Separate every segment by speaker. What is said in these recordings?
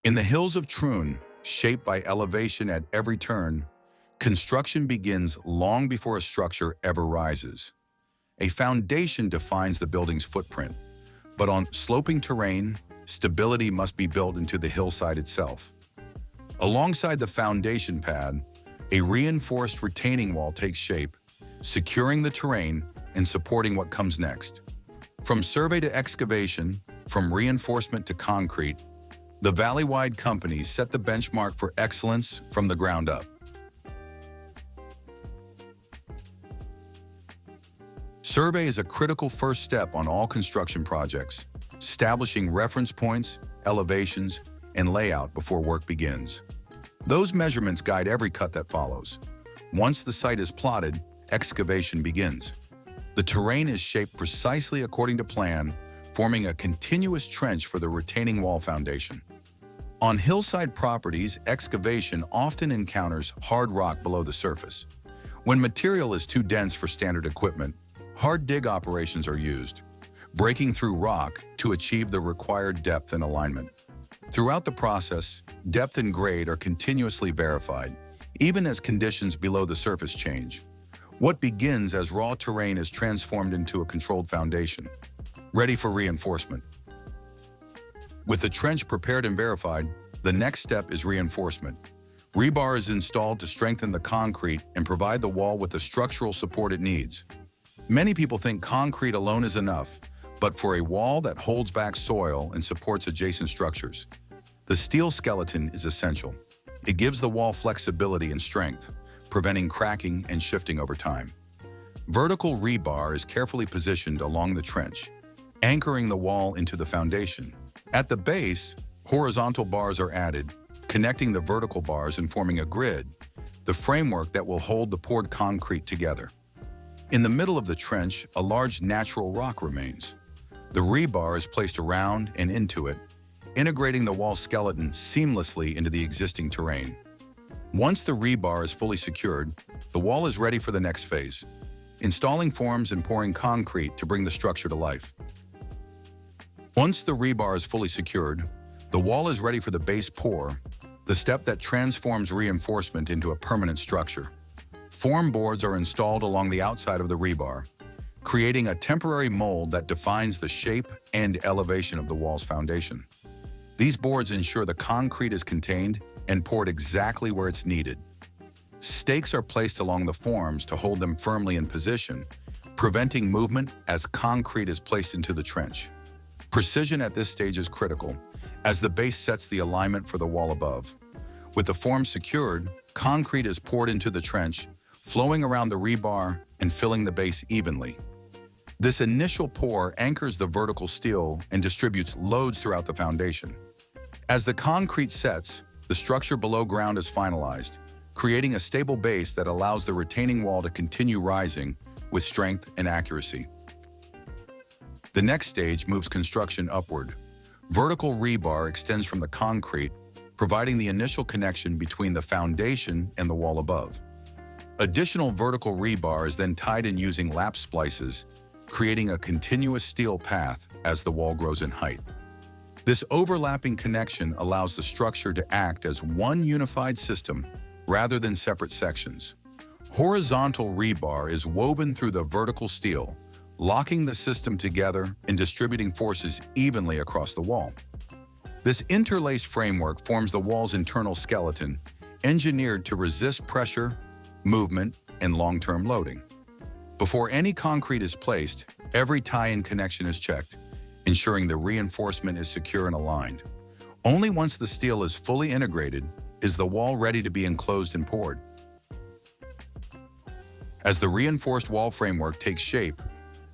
Speaker 1: In the hills of Troon, shaped by elevation at every turn, construction begins long before a structure ever rises. A foundation defines the building's footprint, but on sloping terrain, stability must be built into the hillside itself. Alongside the foundation pad, a reinforced retaining wall takes shape, securing the terrain and supporting what comes next. From survey to excavation, from reinforcement to concrete, the Valleywide companies set the benchmark for excellence from the ground up. Survey is a critical first step on all construction projects, establishing reference points, elevations, and layout before work begins. Those measurements guide every cut that follows. Once the site is plotted, excavation begins. The terrain is shaped precisely according to plan, forming a continuous trench for the retaining wall foundation. On hillside properties, excavation often encounters hard rock below the surface. When material is too dense for standard equipment, hard dig operations are used, breaking through rock to achieve the required depth and alignment. Throughout the process, depth and grade are continuously verified, even as conditions below the surface change. What begins as raw terrain is transformed into a controlled foundation, ready for reinforcement. With the trench prepared and verified, the next step is reinforcement. Rebar is installed to strengthen the concrete and provide the wall with the structural support it needs. Many people think concrete alone is enough, but for a wall that holds back soil and supports adjacent structures, the steel skeleton is essential. It gives the wall flexibility and strength, preventing cracking and shifting over time. Vertical rebar is carefully positioned along the trench, anchoring the wall into the foundation. At the base, horizontal bars are added, connecting the vertical bars and forming a grid, the framework that will hold the poured concrete together. In the middle of the trench, a large natural rock remains. The rebar is placed around and into it, integrating the wall skeleton seamlessly into the existing terrain. Once the rebar is fully secured, the wall is ready for the next phase, installing forms and pouring concrete to bring the structure to life. Once the rebar is fully secured, the wall is ready for the base pour, the step that transforms reinforcement into a permanent structure. Form boards are installed along the outside of the rebar, creating a temporary mold that defines the shape and elevation of the wall's foundation. These boards ensure the concrete is contained and poured exactly where it's needed. Stakes are placed along the forms to hold them firmly in position, preventing movement as concrete is placed into the trench. Precision at this stage is critical, as the base sets the alignment for the wall above. With the form secured, concrete is poured into the trench, flowing around the rebar and filling the base evenly. This initial pour anchors the vertical steel and distributes loads throughout the foundation. As the concrete sets, the structure below ground is finalized, creating a stable base that allows the retaining wall to continue rising with strength and accuracy. The next stage moves construction upward. Vertical rebar extends from the concrete, providing the initial connection between the foundation and the wall above. Additional vertical rebar is then tied in using lap splices, creating a continuous steel path as the wall grows in height. This overlapping connection allows the structure to act as one unified system rather than separate sections. Horizontal rebar is woven through the vertical steel, locking the system together and distributing forces evenly across the wall. This interlaced framework forms the wall's internal skeleton, engineered to resist pressure, movement, and long-term loading. Before any concrete is placed, every tie-in connection is checked, ensuring the reinforcement is secure and aligned. Only once the steel is fully integrated is the wall ready to be enclosed and poured. As the reinforced wall framework takes shape,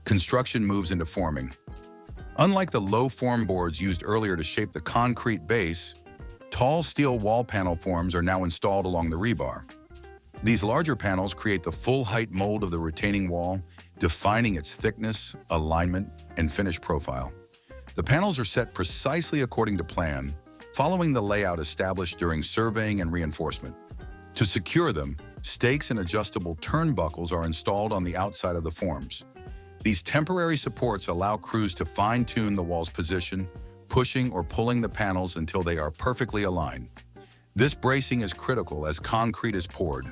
Speaker 1: construction moves into forming. Unlike the low form boards used earlier to shape the concrete base, tall steel wall panel forms are now installed along the rebar. These larger panels create the full height mold of the retaining wall, defining its thickness, alignment, and finish profile. The panels are set precisely according to plan, following the layout established during surveying and reinforcement. To secure them, stakes and adjustable turnbuckles are installed on the outside of the forms. These temporary supports allow crews to fine-tune the wall's position, pushing or pulling the panels until they are perfectly aligned. This bracing is critical as concrete is poured.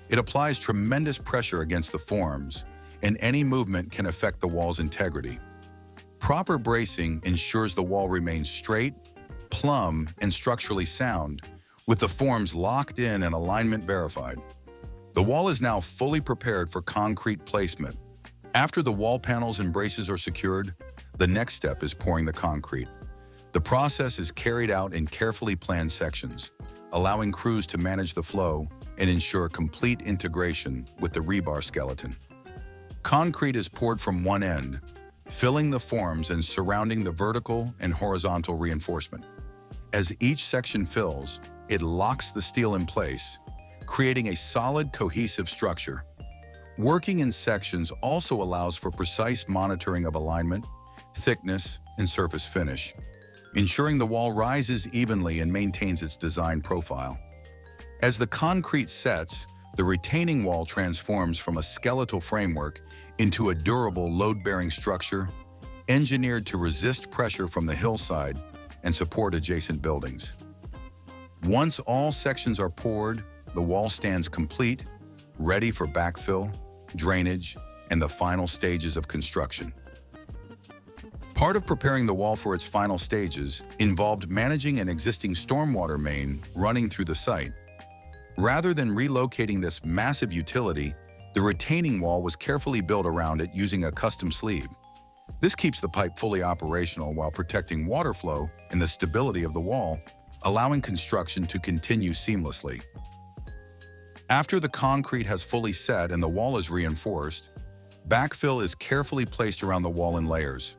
Speaker 1: It applies tremendous pressure against the forms, and any movement can affect the wall's integrity. Proper bracing ensures the wall remains straight, plumb, and structurally sound, with the forms locked in and alignment verified. The wall is now fully prepared for concrete placement. After the wall panels and braces are secured, the next step is pouring the concrete. The process is carried out in carefully planned sections, allowing crews to manage the flow and ensure complete integration with the rebar skeleton. Concrete is poured from one end, filling the forms and surrounding the vertical and horizontal reinforcement. As each section fills, it locks the steel in place, creating a solid, cohesive structure. Working in sections also allows for precise monitoring of alignment, thickness, and surface finish, ensuring the wall rises evenly and maintains its design profile. As the concrete sets, the retaining wall transforms from a skeletal framework into a durable load-bearing structure engineered to resist pressure from the hillside and support adjacent buildings. Once all sections are poured, the wall stands complete, ready for backfill, drainage, and the final stages of construction. Part of preparing the wall for its final stages involved managing an existing stormwater main running through the site. Rather than relocating this massive utility, the retaining wall was carefully built around it using a custom sleeve. This keeps the pipe fully operational while protecting water flow and the stability of the wall, allowing construction to continue seamlessly. After the concrete has fully set and the wall is reinforced, backfill is carefully placed around the wall in layers.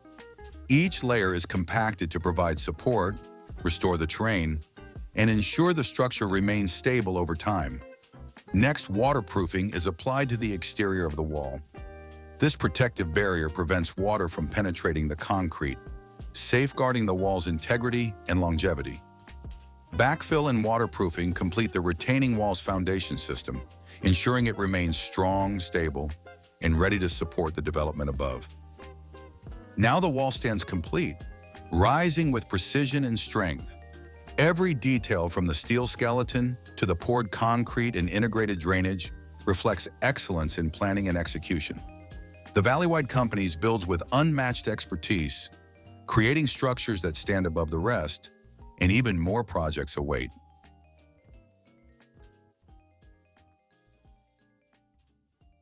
Speaker 1: Each layer is compacted to provide support, restore the terrain, and ensure the structure remains stable over time. Next, waterproofing is applied to the exterior of the wall. This protective barrier prevents water from penetrating the concrete, safeguarding the wall's integrity and longevity. Backfill and waterproofing complete the retaining wall's foundation system, ensuring it remains strong, stable, and ready to support the development above. Now the wall stands complete, rising with precision and strength. Every detail from the steel skeleton to the poured concrete and integrated drainage reflects excellence in planning and execution. The Valleywide Companies builds with unmatched expertise, creating structures that stand above the rest, and even more projects await.